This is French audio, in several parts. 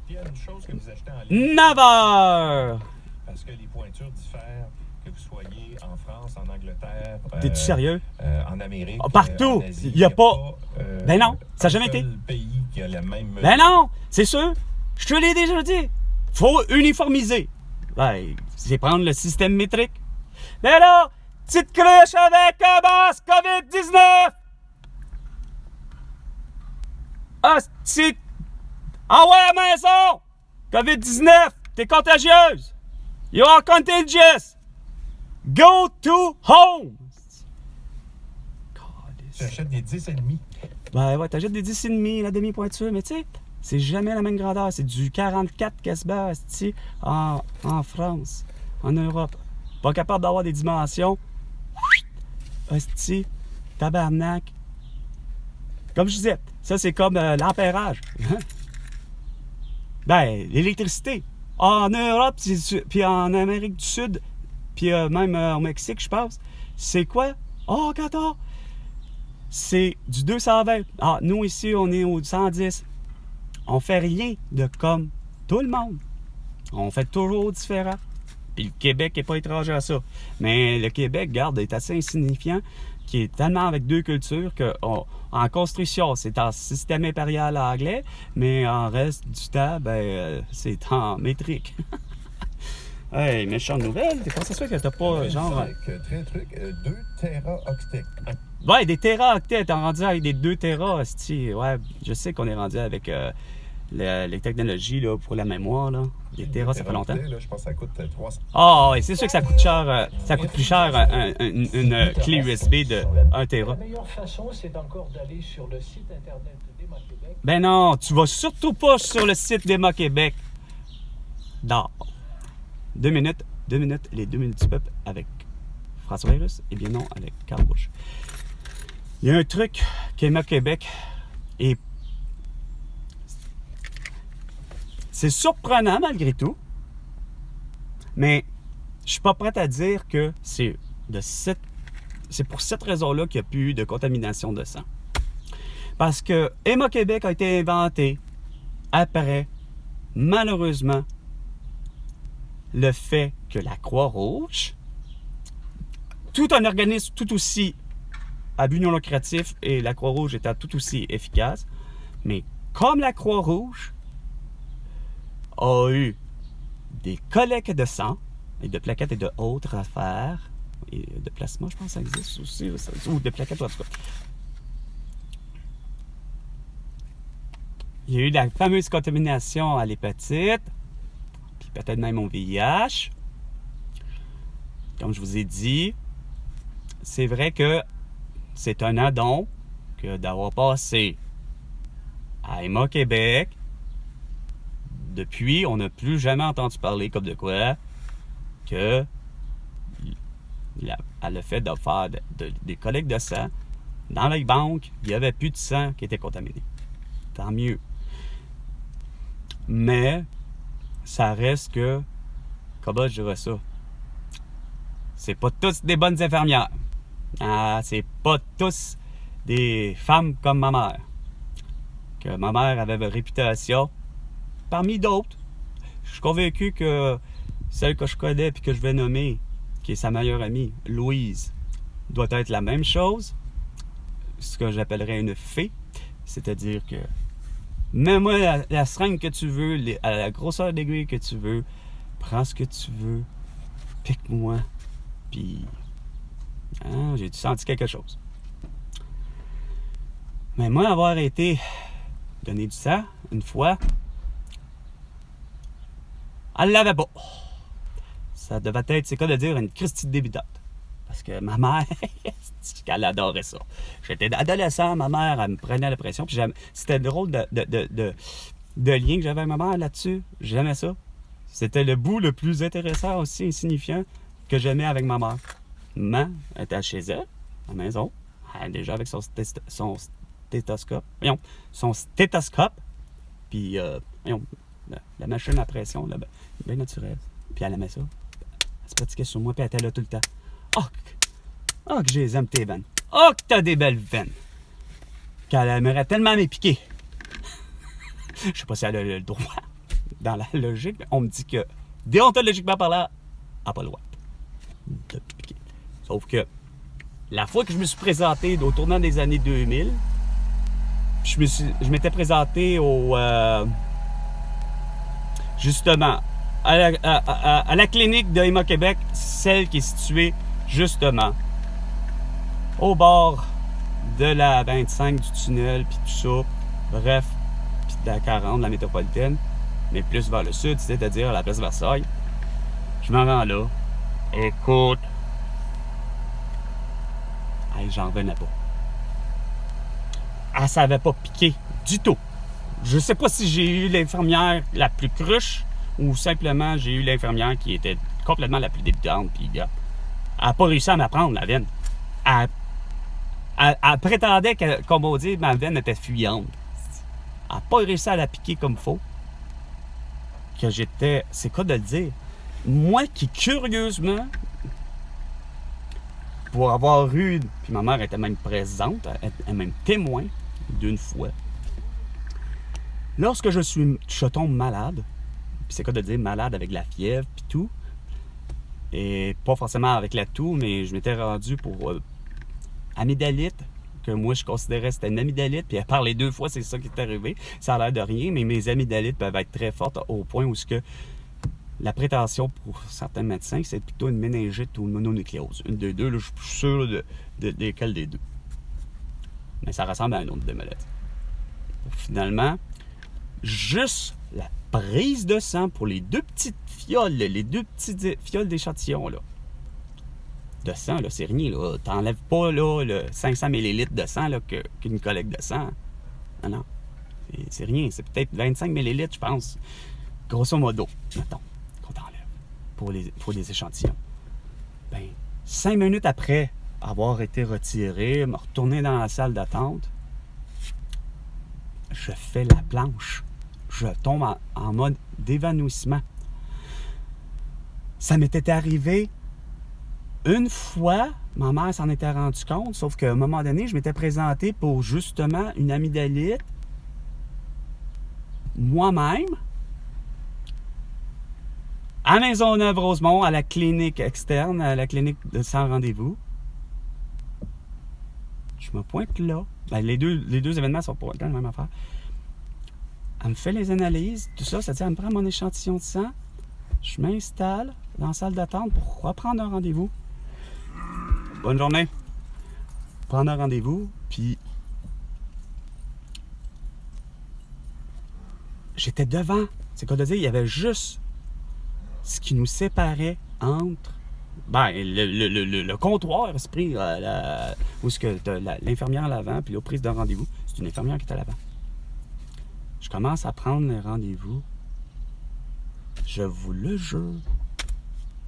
Puis il y a une chose que vous achetez en ligne. 9 heures! Parce que les pointures diffèrent, que vous soyez en France, en Angleterre. T'es-tu sérieux? En Amérique. Partout! En Asie, Il n'y a pas. Ben non, ça n'a un jamais seul été. pays qui a la même. Ben non! C'est sûr! Je te l'ai déjà dit! Faut uniformiser! Ben, c'est prendre le système métrique. Mais là, petite cruche avec un masque COVID-19! Hostie! Ah ouais, à la maison! COVID-19! T'es contagieuse! You are contagious! Go to home! Tu achètes des 10,5. Ben ouais, t'achètes des 10,5, la demi-pointure, mais tu sais, c'est jamais la même grandeur. C'est du 44 casse-bas, en France, en Europe. Pas capable d'avoir des dimensions. Hostie, tabarnak. Comme je disais, ça c'est comme l'ampérage. Ben, l'électricité. En Europe, puis en Amérique du Sud, puis même au Mexique, je pense, c'est quoi? Oh, 14! C'est du 220. Ah, nous ici, on est au 110. On fait rien de comme tout le monde. On fait toujours différent. Puis le Québec n'est pas étranger à ça. Mais le Québec, garde, est assez insignifiant, qui est tellement avec deux cultures en construction, c'est en système impérial anglais, mais en reste du temps, c'est en métrique. Hey, méchante nouvelle. Comment ça se fait que t'as pas, genre... Très truc, 2 téraoctets. Ouais, des téraoctets. T'es rendu avec des 2 téra, hostie. Ouais, je sais qu'on est rendu avec les technologies là, pour la mémoire. Là. Les téra, ça fait longtemps. Là, je pense que ça coûte 300. Ah, ouais, c'est sûr que ça coûte cher. Ça coûte plus cher une clé USB de 1 téra. La meilleure façon, c'est encore d'aller sur le site internet d'Emma Québec. Ben non, tu vas surtout pas sur le site d'Emma Québec. Non. 2 minutes, les 2 minutes du peuple avec François Virus et bien non avec Carl Bush. Il y a un truc qu'Emma Québec est... C'est surprenant malgré tout, mais je suis pas prêt à dire que c'est pour cette raison-là qu'il n'y a plus eu de contamination de sang. Parce que Emma Québec a été inventé après, malheureusement, le fait que la Croix-Rouge, tout un organisme tout aussi à but non lucratif et la Croix-Rouge étant tout aussi efficace, mais comme la Croix-Rouge a eu des collectes de sang et de plaquettes et de autres affaires, et de plasma, je pense que ça existe aussi, ou de plaquettes, en tout cas. Il y a eu la fameuse contamination à l'hépatite, puis peut-être même au VIH. Comme je vous ai dit, c'est vrai que c'est un addon que d'avoir passé à Emma Québec. Depuis, on n'a plus jamais entendu parler comme de quoi que à le fait de faire des collectes de sang dans les banques, il n'y avait plus de sang qui était contaminé. Tant mieux. Mais ça reste que, comment je dirais ça, c'est pas tous des bonnes infirmières. Ah, c'est pas tous des femmes comme ma mère. Que ma mère avait une réputation parmi d'autres. Je suis convaincu que celle que je connais et que je vais nommer, qui est sa meilleure amie, Louise, doit être la même chose. Ce que j'appellerais une fée. C'est-à-dire que mets-moi la seringue que tu veux, à la grosseur d'aiguille que tu veux, prends ce que tu veux, pique-moi, puis j'ai senti quelque chose. Mais moi, avoir été donné du sang une fois, elle l'avait pas. Ça devait être, c'est quoi de dire, une Christie de débutante. Parce que ma mère, elle adorait ça. J'étais adolescent, ma mère, elle me prenait la pression. Puis c'était drôle de lien que j'avais avec ma mère là-dessus. J'aimais ça. C'était le bout le plus intéressant aussi, insignifiant, que j'aimais avec ma mère. Maman était chez elle, à la maison, déjà avec son stéthoscope. Voyons, son stéthoscope. Puis, voyons, la machine à pression, là, bien naturelle. Puis elle aimait ça. Elle se pratiquait sur moi, puis elle était là tout le temps. Oh, que je les aime tes veines. Oh, que t'as des belles veines. Qu'elle aimerait tellement m'épiquer. Je sais pas si elle a le droit. dans la logique, on me dit que, déontologiquement parlant, elle n'a pas le droit de piquer. Sauf que, la fois que je me suis présenté au tournant des années 2000, je m'étais présenté justement, à la clinique de Héma-Québec, celle qui est située, justement, au bord de la 25 du tunnel, puis tout ça, bref, puis de la 40, la métropolitaine, mais plus vers le sud, c'est-à-dire la place Versailles. Je m'en rends là. Écoute, hey, j'en revenais pas. Elle savait pas piquer du tout. Je sais pas si j'ai eu l'infirmière la plus cruche ou simplement j'ai eu l'infirmière qui était complètement la plus débutante, puis elle n'a pas réussi à m'apprendre la veine. Elle prétendait que, comme on dit, ma veine était fuyante. Elle n'a pas réussi à la piquer comme il faut. Que j'étais... C'est quoi de le dire? Moi qui, curieusement, pour avoir eu... Puis ma mère était même présente, elle était même témoin d'une fois. Lorsque je tombe malade, puis c'est quoi de dire malade avec la fièvre puis tout, et pas forcément avec la toux, mais je m'étais rendu pour amygdalite, que moi je considérais que c'était une amygdalite, puis à part les 2 fois, c'est ça qui est arrivé. Ça a l'air de rien, mais mes amygdalites peuvent être très fortes au point où la prétention pour certains médecins, c'est plutôt une méningite ou une mononucléose. Une des deux, là, je suis sûr de lesquelles des deux. Mais ça ressemble à un autre des maladies. Finalement, juste la prise de sang pour les 2 petites fioles, les 2 petites fioles d'échantillon, là. De sang, là, c'est rien, là. T'enlèves pas, là, le 500 ml de sang, là, qu'une collecte de sang. Non, non. C'est rien. C'est peut-être 25 ml, je pense. Grosso modo, mettons, qu'on t'enlève pour les échantillons. Ben, 5 minutes après avoir été retiré, me retourner dans la salle d'attente, je fais la planche. Je tombe en mode d'évanouissement. Ça m'était arrivé une fois, ma mère s'en était rendue compte, sauf qu'à un moment donné, je m'étais présenté pour justement une amygdalite moi-même à Maisonneuve-Rosemont, à la clinique externe, à la clinique de sans rendez-vous. Je me pointe là. Ben, les deux événements sont pas la même affaire. Elle me fait les analyses, tout ça, c'est-à-dire elle me prend mon échantillon de sang, je m'installe dans la salle d'attente pour reprendre un rendez-vous. Bonne journée. Prendre un rendez-vous, puis j'étais devant. C'est quoi de dire, il y avait juste ce qui nous séparait entre le comptoir esprit où est-ce que t'as l'infirmière à l'avant, puis la prise de rendez-vous, c'est une infirmière qui est à l'avant. Je commence à prendre le rendez-vous. Je vous le jure.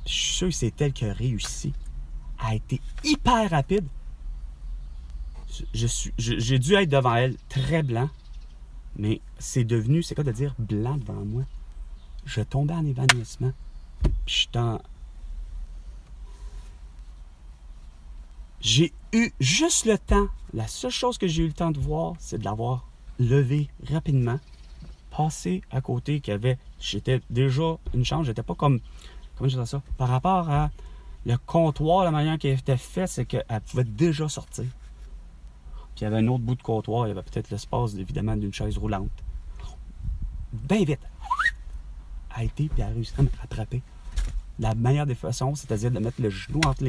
Je suis sûr que c'est elle qui a réussi. A été hyper rapide. J'ai dû être devant elle très blanc, mais c'est devenu, c'est quoi de dire blanc devant moi? Je tombais en évanouissement. Puis j'ai eu juste le temps. La seule chose que j'ai eu le temps de voir, c'est de l'avoir levé rapidement, passé à côté j'étais déjà une chance, j'étais pas comment je dis ça, par rapport à le comptoir, la manière qui était faite, c'est qu'elle pouvait déjà sortir. Puis il y avait un autre bout de comptoir, il y avait peut-être l'espace évidemment d'une chaise roulante. Bien vite, elle a été, puis elle a réussi à me rattraper. La meilleure des façons, c'est-à-dire de mettre le genou entre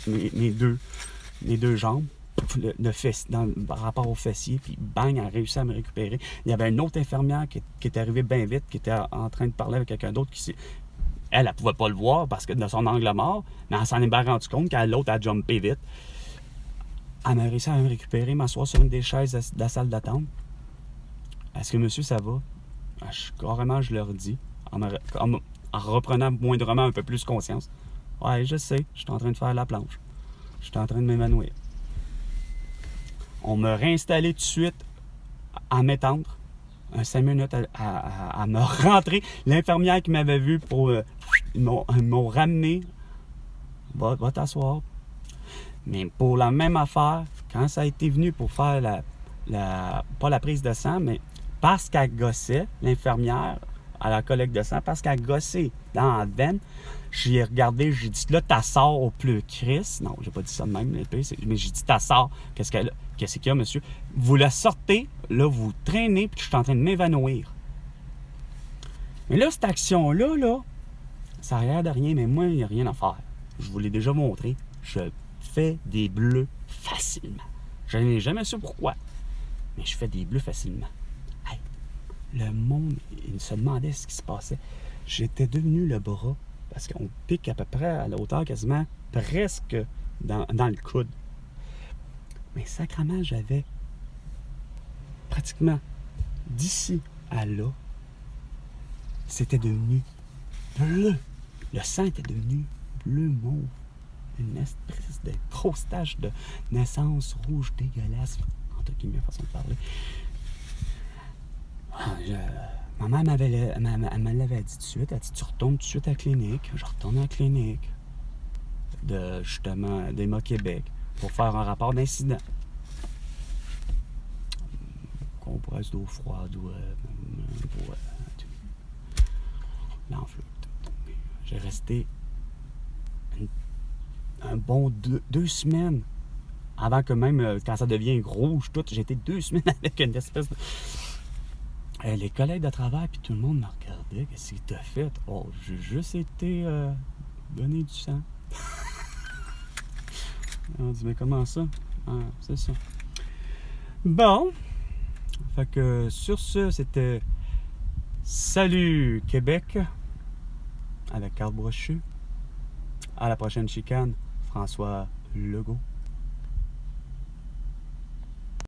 mes deux jambes, par rapport au fessier, puis bang, elle a réussi à me récupérer. Il y avait une autre infirmière qui est arrivée bien vite, qui était en train de parler avec quelqu'un d'autre elle ne pouvait pas le voir parce que de son angle mort, mais elle s'en est bien rendu compte quand l'autre a jumpé vite. Elle m'a réussi à me récupérer, m'asseoir sur une des chaises de la salle d'attente. Est-ce que monsieur, ça va? Carrément, je leur dis, en reprenant moindrement un peu plus conscience. Ouais, je sais, je suis en train de faire la planche. Je suis en train de m'évanouir. On m'a réinstallé tout de suite à m'étendre. 5 minutes à me rentrer. L'infirmière qui m'avait vu ils m'ont ramené. Va t'asseoir. Mais pour la même affaire, quand ça a été venu pour faire pas la prise de sang, mais parce qu'elle gossait, l'infirmière à la collecte de sang parce qu'elle a gossé dans la veine. J'ai regardé, j'ai dit, là, ta sort au plus Christ. Non, j'ai pas dit ça de même, mais j'ai dit, ta sort, qu'est-ce qu'il y a, monsieur? Vous la sortez, là, vous traînez, puis je suis en train de m'évanouir. Mais là, cette action-là, là, ça a l'air de rien, mais moi, il n'y a rien à faire. Je vous l'ai déjà montré. Je fais des bleus facilement. Je n'ai jamais su pourquoi, mais je fais des bleus facilement. Hey, le monde, il se demandait ce qui se passait. J'étais devenu le bras, parce qu'on pique à peu près à la hauteur quasiment presque dans le coude. Mais sacrément, j'avais pratiquement d'ici à là, c'était devenu bleu. Le sang était devenu bleu mauve. Une espèce de grosse tache de naissance rouge dégueulasse. Entre guillemets, façon de parler. Ma mère elle me l'avait dit tout de suite. Elle a dit, tu retournes tout de suite à la clinique. Je retourne à la clinique de, justement, d'Emma Québec pour faire un rapport d'incident. Compresse d'eau froide ou l'enflure. J'ai resté un bon 2 semaines avant que même, quand ça devient rouge, tout, j'ai été 2 semaines avec une espèce de... les collègues de travail, puis tout le monde me regardait. Qu'est-ce que t'as fait? Oh, j'ai juste été donner du sang. On dit, mais comment ça? Ah, c'est ça. Bon. Fait que sur ce, c'était Salut Québec avec Carl Brochu. À la prochaine chicane, François Legault.